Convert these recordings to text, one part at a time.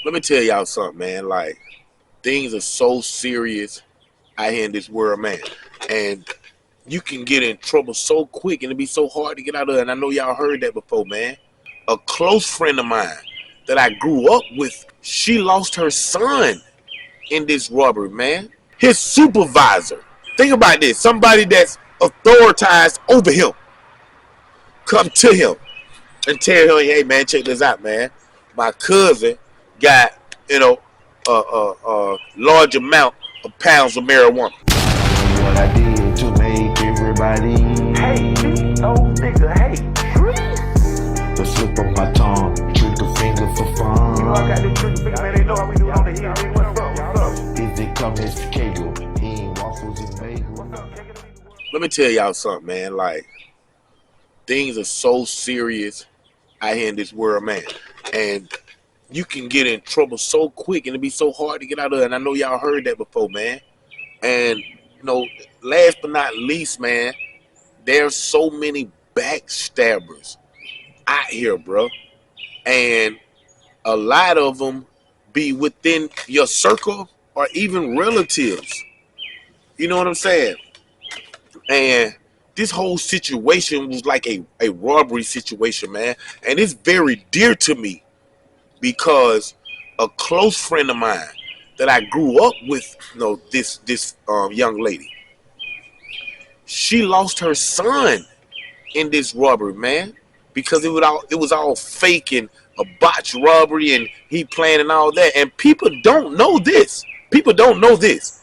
Let me tell y'all something, man. Like, things are so serious out here in this world, man. And you can get in trouble so quick and it be so hard to get out of it. And I know y'all heard that before, man. A close friend of mine that I grew up with, she lost her son in this robbery, man. His supervisor. Think about this. Somebody that's authorized over him come to him and tell him, hey, man, check this out, man. My cousin got, a large amount of pounds of marijuana. What I did to make everybody Hey, old nigga, hey, the slip of my tongue, trigger finger for fun. you know I got this trigger finger, man. They know how we do it on the hill. What's up? What's up? If it come as Kegel, he ain't waffles and bagel. Let me tell y'all something, man. Like, things are so serious out here in this world, man. And you can get in trouble so quick and it be so hard to get out of it. And I know y'all heard that before, man. And, last but not least, man, there's so many backstabbers out here, bro. And a lot of them be within your circle or even relatives. You know what I'm saying? And this whole situation was like a robbery situation, man. And it's very dear to me because a close friend of mine that I grew up with, this young lady, she lost her son in this robbery, man, because it was all fake and a botched robbery and he planning all that. And people don't know this. People don't know this.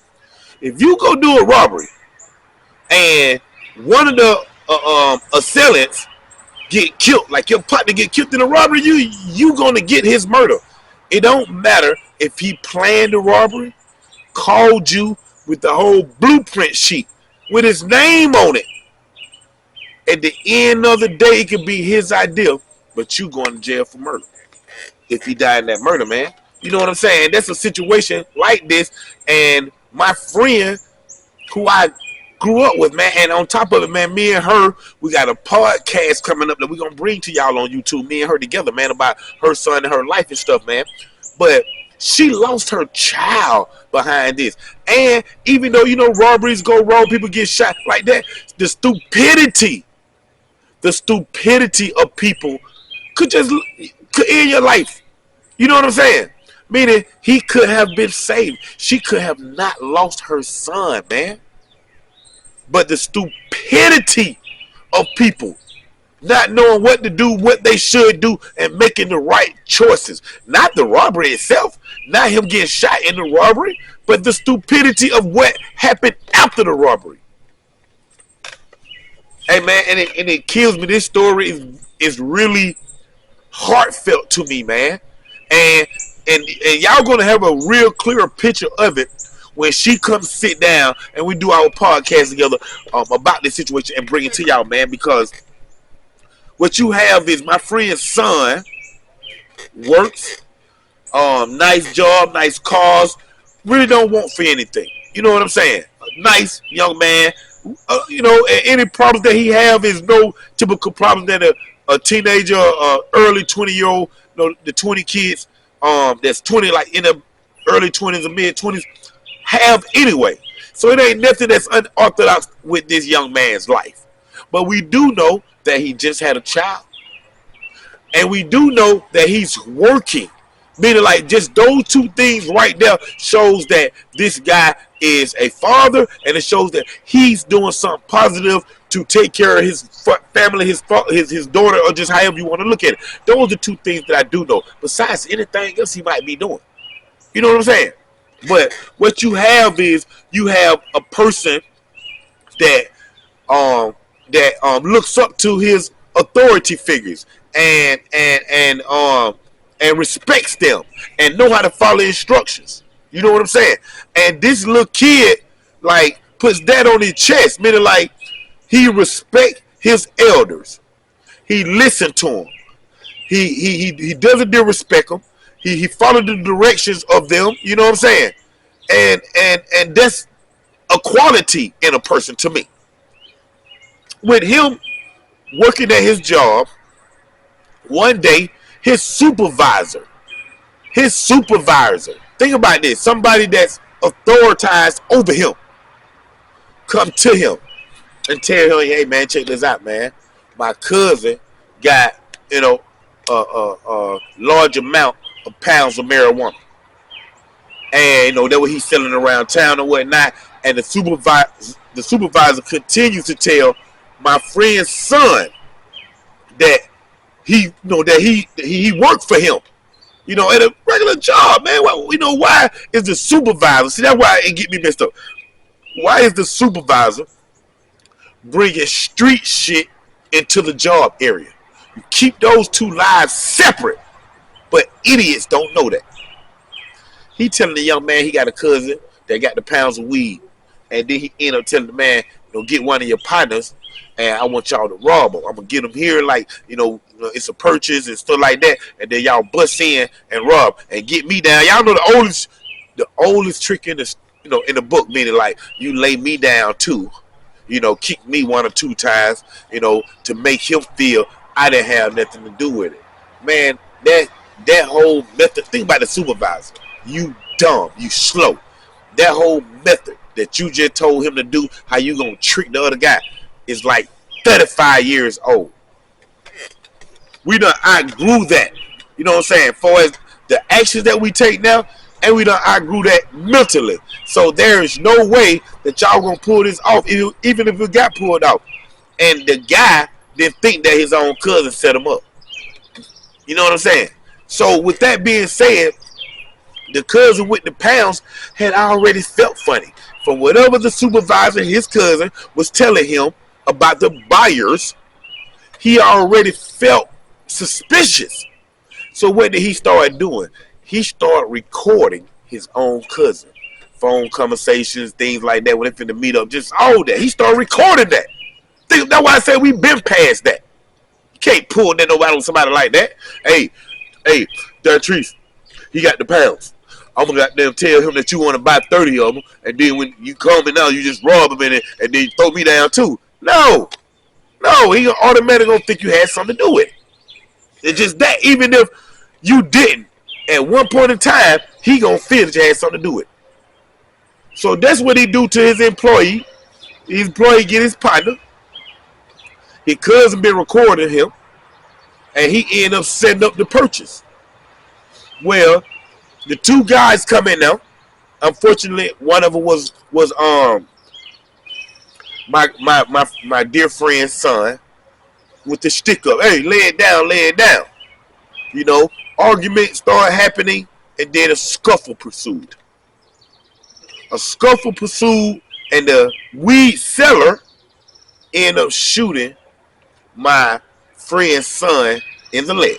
If you go do a robbery and one of the assailants get killed, like your partner get killed in a robbery, you gonna get his murder. It don't matter if he planned the robbery, called you with the whole blueprint sheet with his name on it. At the end of the day, it could be his idea, but you going to jail for murder if he died in that murder, man. You know what I'm saying? That's a situation like this. And my friend who I grew up with, man, and on top of it, man, me and her, we got a podcast coming up that we're going to bring to y'all on YouTube, me and her together, man, about her son and her life and stuff, man. But she lost her child behind this. And even though, robberies go wrong, people get shot like that, the stupidity of people could end your life. You know what I'm saying? Meaning he could have been saved. She could have not lost her son, man. But the stupidity of people not knowing what to do, what they should do, and making the right choices. Not the robbery itself, not him getting shot in the robbery, but the stupidity of what happened after the robbery. Hey, man, and it kills me. This story is really heartfelt to me, man. And y'all gonna have a real clear picture of it when she comes sit down and we do our podcast together about this situation and bring it to y'all, man. Because what you have is my friend's son works, nice job, nice cars, really don't want for anything. You know what I'm saying? A nice young man. Any problems that he have is no typical problems that a teenager, early 20-year-old, the 20 kids, that's 20, like in the early 20s or mid 20s, have anyway. So it ain't nothing that's unorthodox with this young man's life. But we do know that he just had a child. And we do know that he's working. Meaning, like, just those two things right there shows that this guy is a father, and it shows that he's doing something positive to take care of his family, his daughter, or just however you want to look at it. Those are two things that I do know. Besides anything else he might be doing. You know what I'm saying? But what you have is you have a person that looks up to his authority figures and respects them and know how to follow instructions. You know what I'm saying? And this little kid, like, puts that on his chest, meaning, like, he respect his elders. He listen to them. He doesn't disrespect them. He followed the directions of them. You know what I'm saying? And that's a quality in a person to me. With him working at his job, one day his supervisor his supervisor, think about this, somebody that's authorized over him, come to him and tell him, hey man, check this out, man. My cousin got, a large amount of pounds of marijuana. And that what he's selling around town or whatnot. And the supervisor continues to tell my friend's son that he worked for him, at a regular job, man. Why is the supervisor? See, that's why it get me messed up. Why is the supervisor bringing street shit into the job area? You keep those two lives separate, but idiots don't know that. He telling the young man he got a cousin that got the pounds of weed, and then he end up telling the man, get one of your partners, and I want y'all to rob him. I'm gonna get him here, like it's a purchase and stuff like that, and then y'all bust in and rob and get me down. Y'all know the oldest trick in the in the book, meaning like you lay me down too, kick me one or two times, to make him feel I didn't have nothing to do with it. Man, that whole method. Think about the supervisor. You dumb, you slow. That whole method that you just told him to do, how you gonna trick the other guy, is like 35 years old. We done outgrew that. You know what I'm saying? For as the actions that we take now, and we done outgrew that mentally. So there is no way that y'all gonna pull this off, even if it got pulled off. And the guy didn't think that his own cousin set him up. You know what I'm saying? So with that being said, the cousin with the pounds had already felt funny from whatever the supervisor, his cousin, was telling him about the buyers. He already felt suspicious. So what did he start doing? He started recording his own cousin. Phone conversations, things like that, when they finna meet up, just all that. He started recording that. That's why I said we been past that. You can't pull that nobody on somebody like that. Hey, Dartrice, he got the pounds. I'm gonna goddamn tell him that you want to buy 30 of them, and then when you come in now, you just rob him in it, and then you throw me down too. No, he automatically gonna think you had something to do with it. It's just that, even if you didn't, at one point in time, he gonna feel that you had something to do with it. So that's what he do to his employee. His employee get his partner. His cousin been recording him, and he end up setting up the purchase. Well, the two guys come in now. Unfortunately, one of them was my dear friend's son with the stick up. Hey, lay it down. Argument started happening, and then a scuffle pursued. And the weed seller ended up shooting my friend's son in the leg.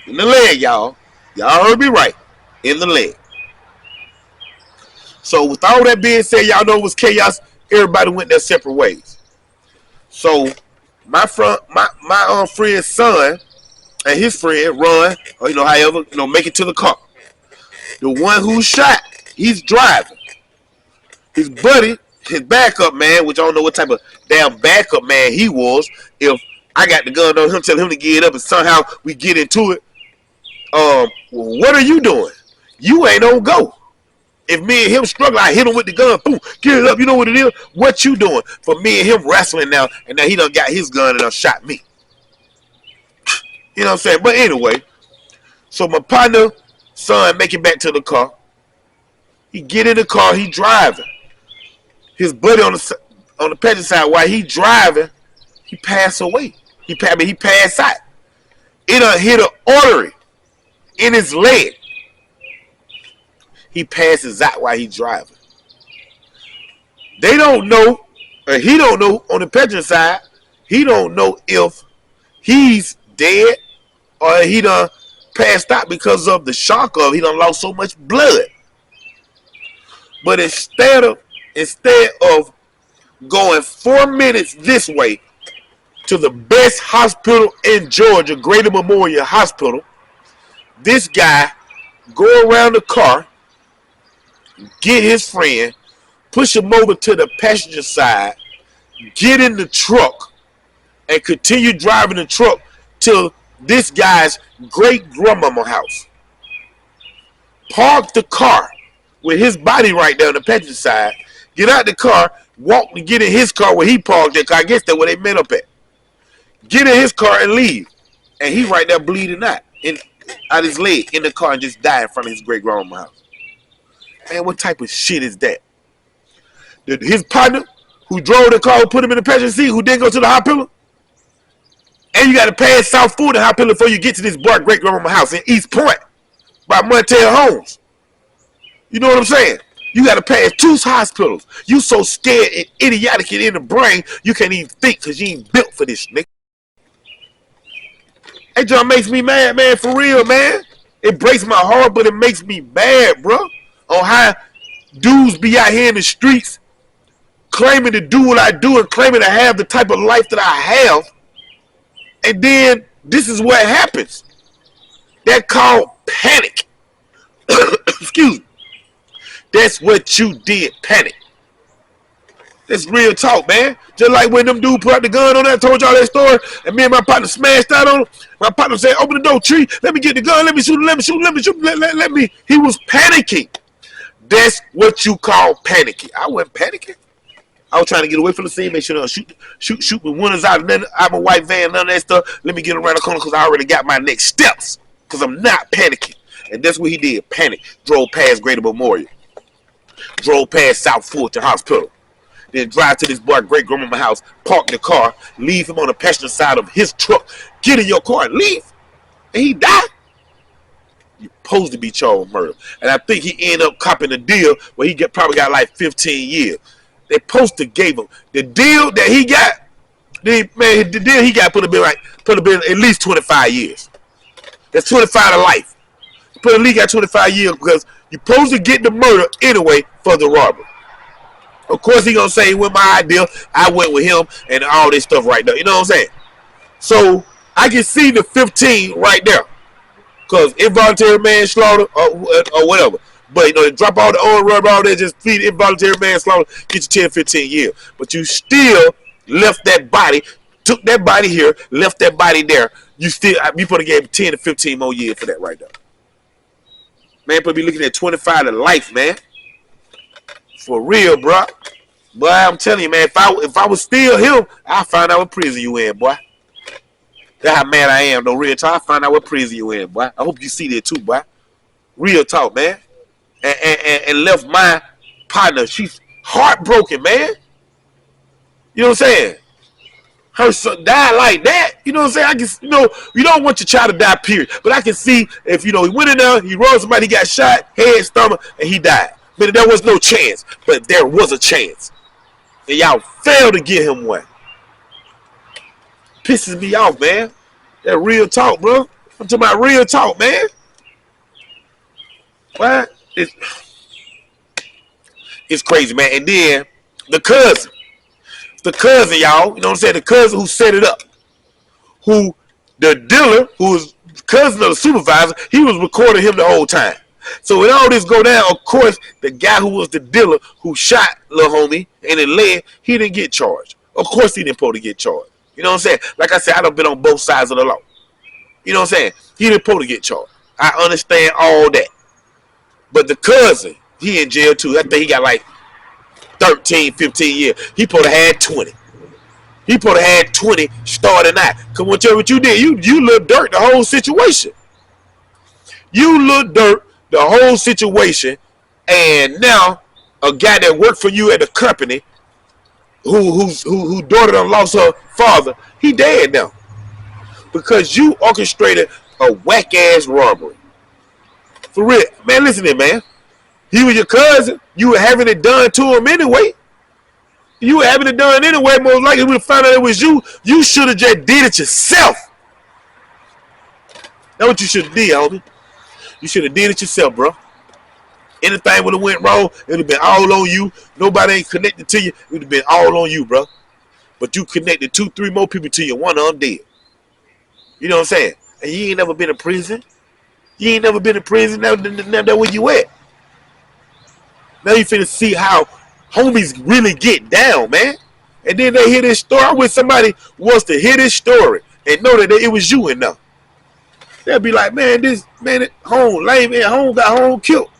In the leg, y'all. Y'all heard me right. In the leg. So with all that being said, y'all know it was chaos. Everybody went their separate ways. So my friend's son and his friend run, or make it to the car. The one who shot, he's driving. His buddy, his backup man, which I don't know what type of damn backup man he was. If I got the gun on him, tell him to get up, and somehow we get into it. What are you doing? You ain't on go. If me and him struggle, I hit him with the gun. Boom, get it up. You know what it is? What you doing? For me and him wrestling now, and now he done got his gun and done shot me. You know what I'm saying? But anyway, so my partner, son, make it back to the car. He get in the car. He driving. His buddy on the passenger side, while he driving, he passed away. He passed out. It done hit an artery in his leg. He passes out while he driving. They don't know, or he don't know on the passenger side, he don't know if he's dead or he done passed out because of the shock of he done lost so much blood. But instead of going 4 minutes this way to the best hospital in Georgia, Greater Memorial Hospital, this guy go around the car, get his friend, push him over to the passenger side, get in the truck, and continue driving the truck to this guy's great grandmama house. park the car with his body right there on the passenger side, get out the car, walk and get in his car where he parked that car. I guess that's where they met up at. Get in his car and leave. And he right there bleeding out his leg in the car and just die in front of his great grandma's house. Man, what type of shit is that? His partner who drove the car, who put him in the passenger seat, who didn't go to the hospital, and you got to pass South 4 to hospital before you get to this boy great grandma's house in East Point by Montel Holmes. You know what I'm saying? You got to pass 2 hospitals. You so scared and idiotic in the brain, you can't even think because you ain't built for this, nigga. That John makes me mad, man, for real, man. It breaks my heart, but it makes me mad, bro. On how dudes be out here in the streets claiming to do what I do and claiming to have the type of life that I have. And then this is what happens. That's called panic. Excuse me. That's what you did, panic. That's real talk, man. Just like when them dudes put out the gun on that, I told y'all that story, and me and my partner smashed out on him. My partner said, open the door, Tree. Let me get the gun. Let me shoot him. Let me shoot him. Let me shoot him. Let me. He was panicking. That's what you call panicking. I wasn't panicking. I was trying to get away from the scene, make sure they don't shoot me winners out of my white van, none of that stuff. Let me get around the corner because I already got my next steps because I'm not panicking. And that's what he did, panic. Drove past Greater Memorial. Drove past South Fulton Hospital. Then drive to this boy great grandma's house, park the car, leave him on the passenger side of his truck, get in your car and leave. And he died. You're supposed to be charged with murder. And I think he ended up copping a deal where he probably got like 15 years. They supposed to gave him the deal that he got. The deal he got put a bit at least 25 years. That's 25 to life. Put at least got 25 years because you're supposed to get the murder anyway for the robbery. Of course he gonna say it was my idea. I went with him and all this stuff right there. You know what I'm saying? So I can see the 15 right there. Because involuntary manslaughter or whatever. But, you know, they drop all the old rubber out there, just feed involuntary manslaughter, get you 10, 15 years. But you still left that body, took that body here, left that body there. You probably gave 10 to 15 more years for that right there. Man, probably be looking at 25 to life, man. For real, bro. Boy, I'm telling you, man, if I was still him, I'd find out what prison you in, boy. That's how mad I am, though. Real talk, I find out what prison you in, boy. I hope you see that too, boy. Real talk, man. And left my partner. She's heartbroken, man. You know what I'm saying? Her son died like that. You know what I'm saying? I can, you don't want your child to die, period. But I can see if, he went in there, he rolled somebody, he got shot, head, stomach, and he died. But there was no chance. But there was a chance. And y'all failed to get him one. Pisses me off, man. That real talk, bro. I'm talking about real talk, man. What? It's crazy, man. And then the cousin, y'all. You know what I'm saying? The cousin who set it up, who the dealer, who was cousin of the supervisor, he was recording him the whole time. So when all this go down, of course, the guy who was the dealer who shot little homie and it led, he didn't get charged. Of course, he didn't supposed to get charged. You know what I'm saying? Like I said, I done been on both sides of the law. You know what I'm saying? He didn't supposed to get charged. I understand all that. But the cousin, he in jail too. I think he got like 13, 15 years. He supposed to have 20. He supposed to have 20 starting out. Because what you did, you little dirt the whole situation. You little dirt the whole situation. And now a guy that worked for you at the company who daughter done lost her father, he dead now. Because you orchestrated a whack-ass robbery. For real. Man, listen to it, man. He was your cousin. You were having it done to him anyway. You were having it done anyway. Most likely we would have found out it was you. You should have just did it yourself. That's what you should have did, homie. You should have did it yourself, bro. Anything would have went wrong, it would have been all on you. Nobody ain't connected to you. It would have been all on you, bro. But you connected 2, 3 more people to you. One of them dead. You know what I'm saying? And you ain't never been in prison. You ain't never been in prison. Now where you at? Now you finna see how homies really get down, man. And then they hear this story. I wish somebody wants to hear this story and know that it was you and them. They'll be like, man, this man at home, lame man, home got home killed.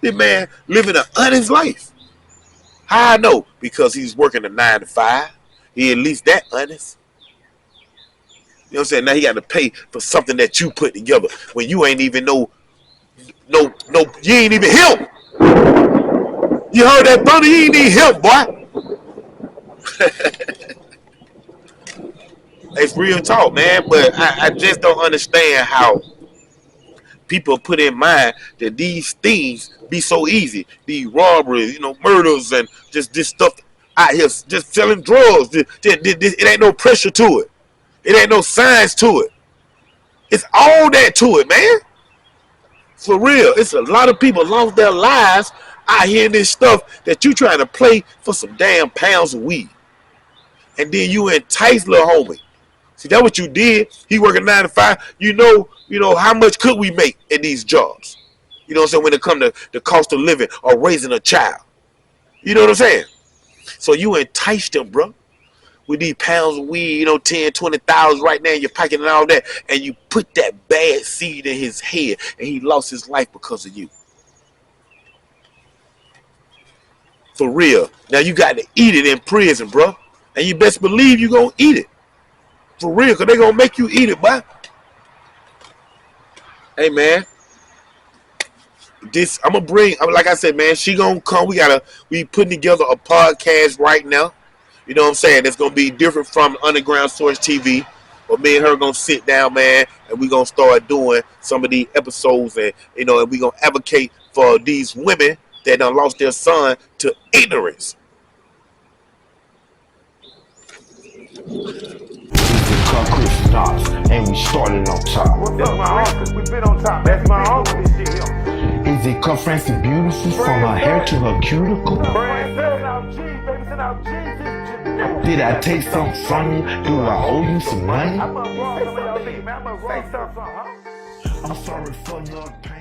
This man living an honest life. How I know? Because he's working a 9 to 5. He at least that honest. You know what I'm saying? Now he got to pay for something that you put together when you ain't even no, you ain't even him. You heard that thunder? You ain't even him, boy. It's real talk, man. But I just don't understand how people put in mind that these things be so easy. These robberies, murders, and just this stuff out here, just selling drugs. It ain't no pressure to it. It ain't no science to it. It's all that to it, man. For real. It's a lot of people lost their lives out here in this stuff that you trying to play for some damn pounds of weed. And then you entice little homie. See, that's what you did. He working 9 to 5. You know how much could we make in these jobs? You know what I'm saying? When it comes to the cost of living or raising a child. You know what I'm saying? So you entice them, bro, with these pounds of weed, 10, 20,000 right now in your pocket and all that. And you put that bad seed in his head and he lost his life because of you. For real. Now you got to eat it in prison, bro. And you best believe you going to eat it. For real, because they going to make you eat it, boy. Hey, man. I'm going to bring, like I said, man, she going to come. We putting together a podcast right now. You know what I'm saying? It's going to be different from Underground Source TV. But me and her going to sit down, man, and we going to start doing some of these episodes. And, and we going to advocate for these women that done lost their son to ignorance. Stops, and we started on top. What's up, my uncle? We been on top. That's my uncle. This shit here. Is it cut Francie beautiful from her hair to her cuticle? Did I take something from you? Do I owe you some money? I'm sorry for your pain.